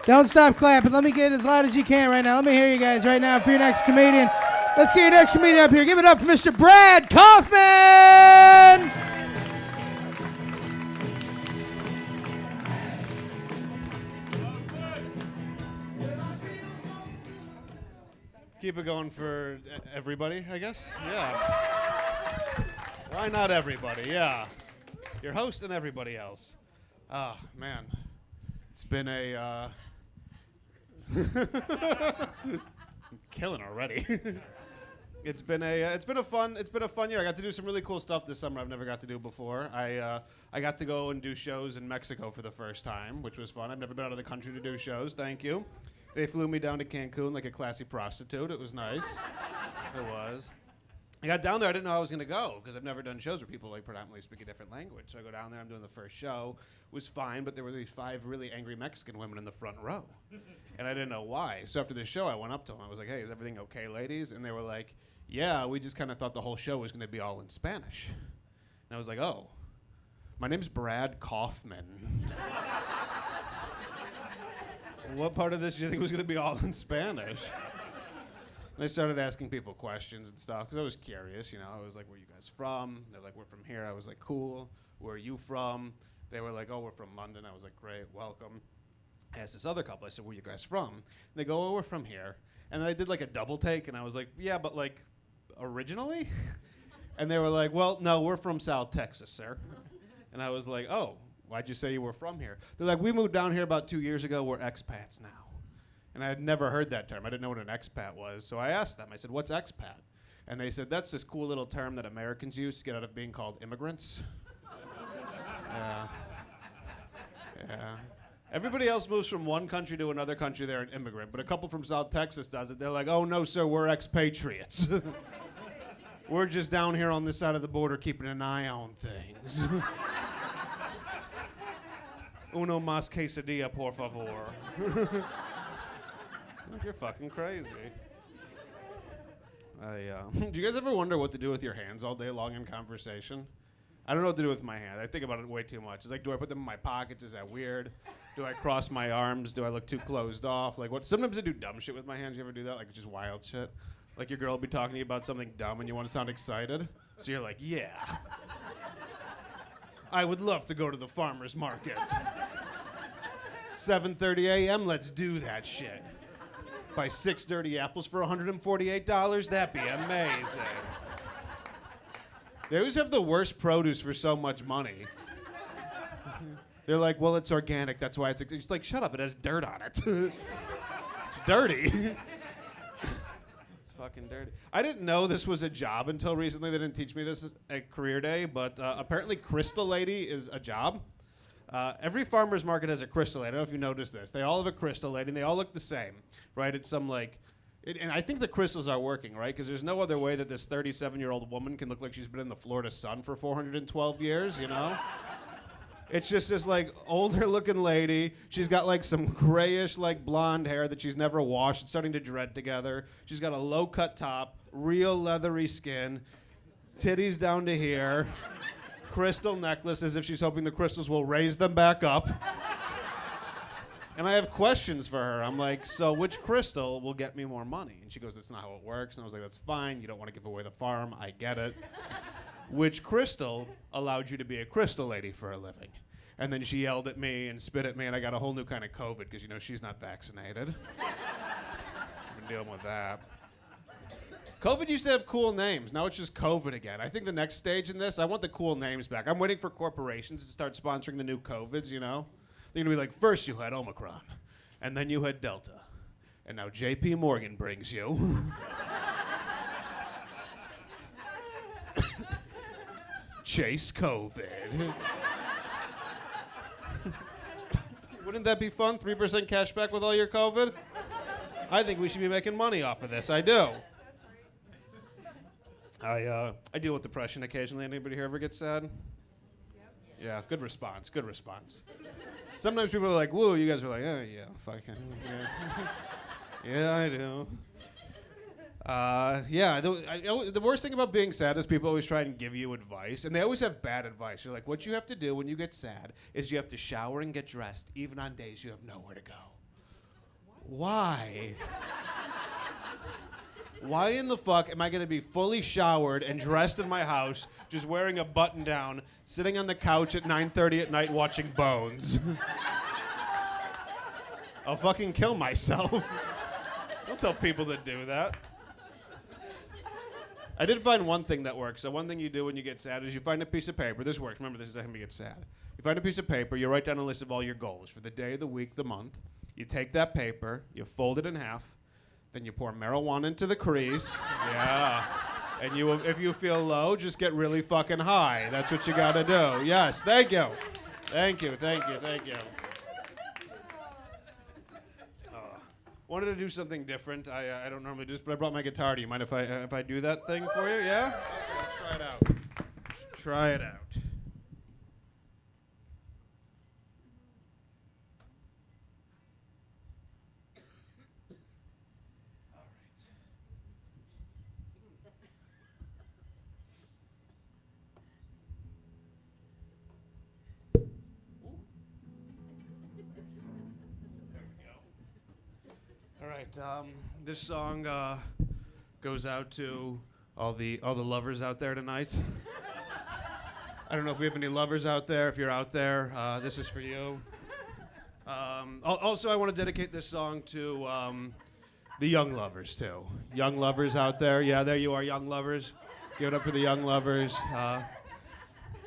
Don't stop clapping. Let me get as loud as you can right now. Let me hear you guys right now for your next comedian. Let's get your next comedian up here. Give it up for Mr. Brad Kofman! Keep it going for everybody, I guess? Yeah. Why not everybody? Yeah. Your host and everybody else. Oh, man. It's been a... killing already. It's been a fun year. I got to do some really cool stuff this summer I've never got to do before. I got to go and do shows in Mexico for the first time, which was fun. I've never been out of the country to do shows. Thank you. They flew me down to Cancun like a classy prostitute. It was nice. It was. I got down there. I didn't know I was going to go because I've never done shows where people like predominantly speak a different language. So I go down there. I'm doing the first show. It was fine, but there were these 5 really angry Mexican women in the front row. And I didn't know why. So after the show, I went up to them. I was like, hey, is everything okay, ladies? And they were like, yeah, we just kind of thought the whole show was going to be all in Spanish. And I was like, oh, my name's Brad Kofman. What part of this do you think was going to be all in Spanish? And I started asking people questions and stuff because I was curious, you know. I was like, where are you guys from? They're like, we're from here. I was like, cool. Where are you from? They were like, oh, we're from London. I was like, great, welcome. I asked this other couple, I said, where are you guys from? And they go, oh, we're from here. And then I did like a double take, and I was like, yeah, but like, originally? And they were like, well, no, we're from South Texas, sir. And I was like, oh, why'd you say you were from here? They're like, we moved down here about 2 years ago. We're expats now. And I had never heard that term. I didn't know what an expat was. So I asked them, I said, what's expat? And they said, that's this cool little term that Americans use to get out of being called immigrants. Yeah. Yeah. Everybody else moves from one country to another country, they're an immigrant. But a couple from South Texas does it. They're like, oh, no, sir, we're expatriates. We're just down here on this side of the border keeping an eye on things. Uno más quesadilla, por favor. You're fucking crazy. Do you guys ever wonder what to do with your hands all day long in conversation? I don't know what to do with my hand. I think about it way too much. It's like, do I put them in my pockets? Is that weird? Do I cross my arms? Do I look too closed off? Like, what? Sometimes I do dumb shit with my hands. You ever do that? Like, just wild shit? Like, your girl will be talking to you about something dumb and you want to sound excited? So you're like, yeah. I would love to go to the farmer's market. 7:30 a.m., let's do that shit. Buy 6 dirty apples for $148? That'd be amazing. They always have the worst produce for so much money. They're like, well, it's organic, that's why it's like, shut up, it has dirt on it. It's dirty. It's fucking dirty. I didn't know this was a job until recently. They didn't teach me this at Career Day, but apparently Crystal Lady is a job. Every farmer's market has a crystal lady. I don't know if you noticed this. They all have a crystal lady, and they all look the same, right? It's some like, and I think the crystals are working, right? Because there's no other way that this 37-year-old woman can look like she's been in the Florida sun for 412 years, you know? It's just this like older-looking lady. She's got like some grayish like blonde hair that she's never washed. It's starting to dread together. She's got a low-cut top, real leathery skin, titties down to here. Crystal necklace as if she's hoping the crystals will raise them back up. And I have questions for her. I'm like, so which crystal will get me more money? And she goes, that's not how it works. And I was like, that's fine. You don't want to give away the farm. I get it. Which crystal allowed you to be a crystal lady for a living? And then she yelled at me and spit at me, and I got a whole new kind of COVID because, you know, she's not vaccinated. I've been dealing with that. COVID used to have cool names. Now it's just COVID again. I think the next stage in this, I want the cool names back. I'm waiting for corporations to start sponsoring the new COVIDs, you know? They're going to be like, first you had Omicron, and then you had Delta, and now JP Morgan brings you. Chase COVID. Wouldn't that be fun? 3% cash back with all your COVID? I think we should be making money off of this. I do. I deal with depression occasionally. Anybody here ever get sad? Yep. Yeah, good response, good response. Sometimes people are like, whoa, you guys are like, oh, yeah, fucking, yeah. Yeah, I do. The worst thing about being sad is people always try and give you advice, and they always have bad advice. You're like, what you have to do when you get sad is you have to shower and get dressed, even on days you have nowhere to go. Why? Why in the fuck am I going to be fully showered and dressed in my house, just wearing a button down, sitting on the couch at 9:30 at night watching Bones? I'll fucking kill myself. Don't tell people to do that. I did find one thing that works. So one thing you do when you get sad is you find a piece of paper. This works. Remember, this is how you get sad. You find a piece of paper. You write down a list of all your goals for the day, the week, the month. You take that paper. You fold it in half. Then you pour marijuana into the crease. Yeah. And if you feel low, just get really fucking high. That's what you gotta do. Yes. Thank you. Thank you. Thank you. Thank you. Wanted to do something different. I don't normally do this, but I brought my guitar. Do you mind if I do that thing for you? Yeah? Okay, let's try it out. Try it out. All right. This song goes out to all the lovers out there tonight. I don't know if we have any lovers out there. If you're out there, this is for you. Also, I want to dedicate this song to the young lovers too. Young lovers out there. Yeah, there you are, young lovers. Give it up for the young lovers.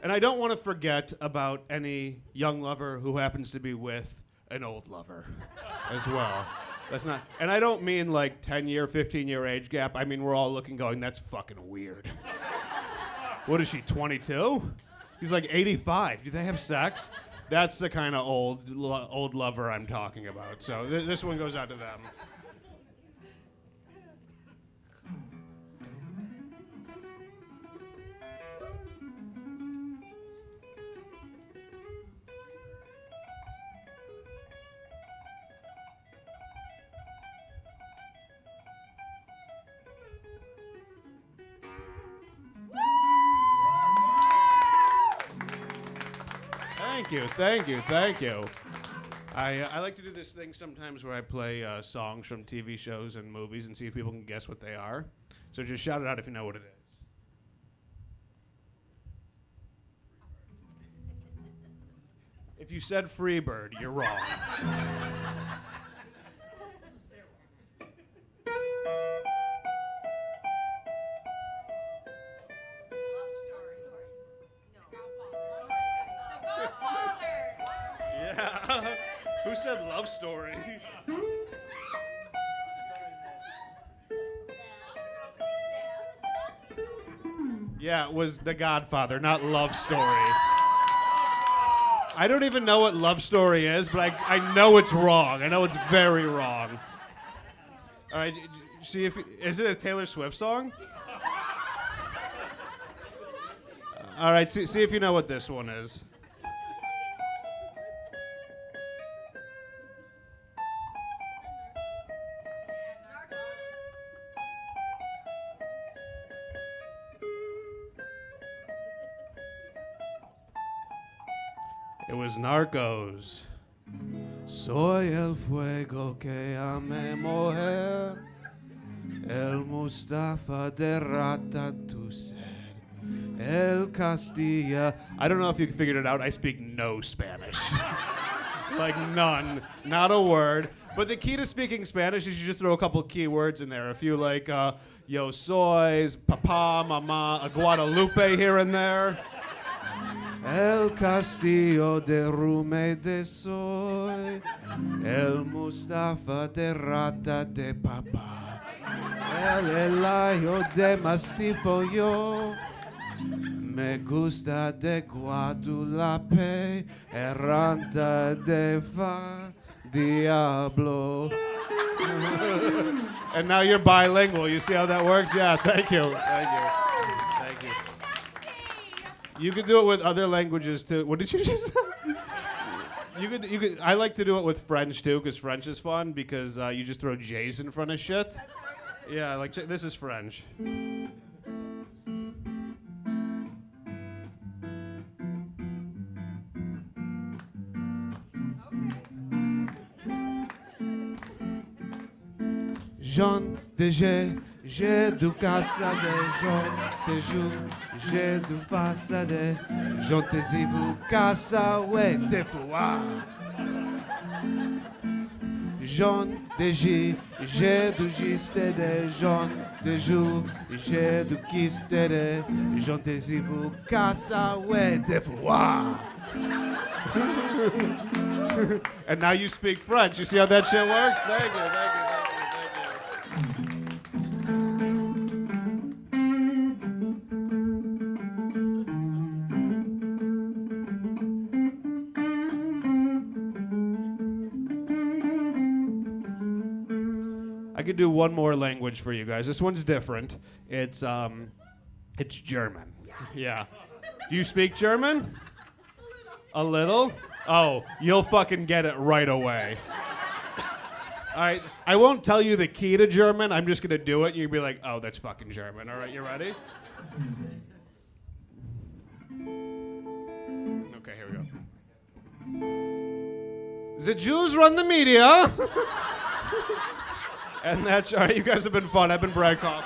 And I don't want to forget about any young lover who happens to be with an old lover as well. That's not, and I don't mean like 10-year, 15-year age gap. I mean, we're all looking going, that's fucking weird. What is she, 22? He's like 85. Do they have sex? That's the kind of old lover I'm talking about. So this one goes out to them. Thank you, thank you, thank you. I like to do this thing sometimes where I play songs from TV shows and movies and see if people can guess what they are. So just shout it out if you know what it is. If you said Freebird, you're wrong. Yeah. Who said Love Story? Yeah, it was The Godfather, not Love Story. I don't even know what Love Story is, but I know it's wrong. I know it's very wrong. All right, see if is it a Taylor Swift song? All right, see if you know what this one is. It was Narcos. Soy el fuego que a me mojer, el Mustafa de Ratatouille, el Castilla. I don't know if you figured it out. I speak no Spanish. Like none. Not a word. But the key to speaking Spanish is you just throw a couple key words in there. If you like yo sois, papa, mama, a Guadalupe here and there. El Castillo de Rume de Soy, el Mustafa de Rata de Papa, el Elayo de Mastifo yo, me gusta de Guadalupe, erranta de fa Diablo. And now you're bilingual. You see how that works? Yeah, thank you. Thank you. Thank you. You could do it with other languages too. What did you just say? You could. I like to do it with French too, because French is fun because you just throw J's in front of shit. Yeah, like this is French. Jean de j'ai du cassade, Jean de j'ai du passade, Jean te zivu casa, ouais, te foua. Jean de j'ai du gistede, Jean de j'ai du kistede, Jean te zivu casa, ouais, te foua. And now you speak French. You see how that shit works? Thank you, thank you, thank you, thank you. I could do one more language for you guys. This one's different. It's German. Yeah. Do you speak German? A little? Oh, you'll fucking get it right away. All right, I won't tell you the key to German. I'm just gonna do it, and you'll be like, "Oh, that's fucking German." All right, you ready? Okay, here we go. The Jews run the media. And that's all right. You guys have been fun. I've been Brad Kofman.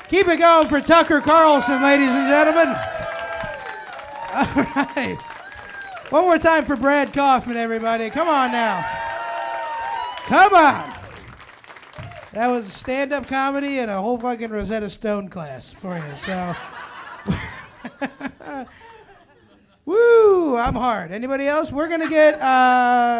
Keep it going for Tucker Carlson, ladies and gentlemen. All right. One more time for Brad Kofman, everybody. Come on now. Come on. That was stand-up comedy and a whole fucking Rosetta Stone class for you. So, woo, I'm hard. Anybody else? We're going to get...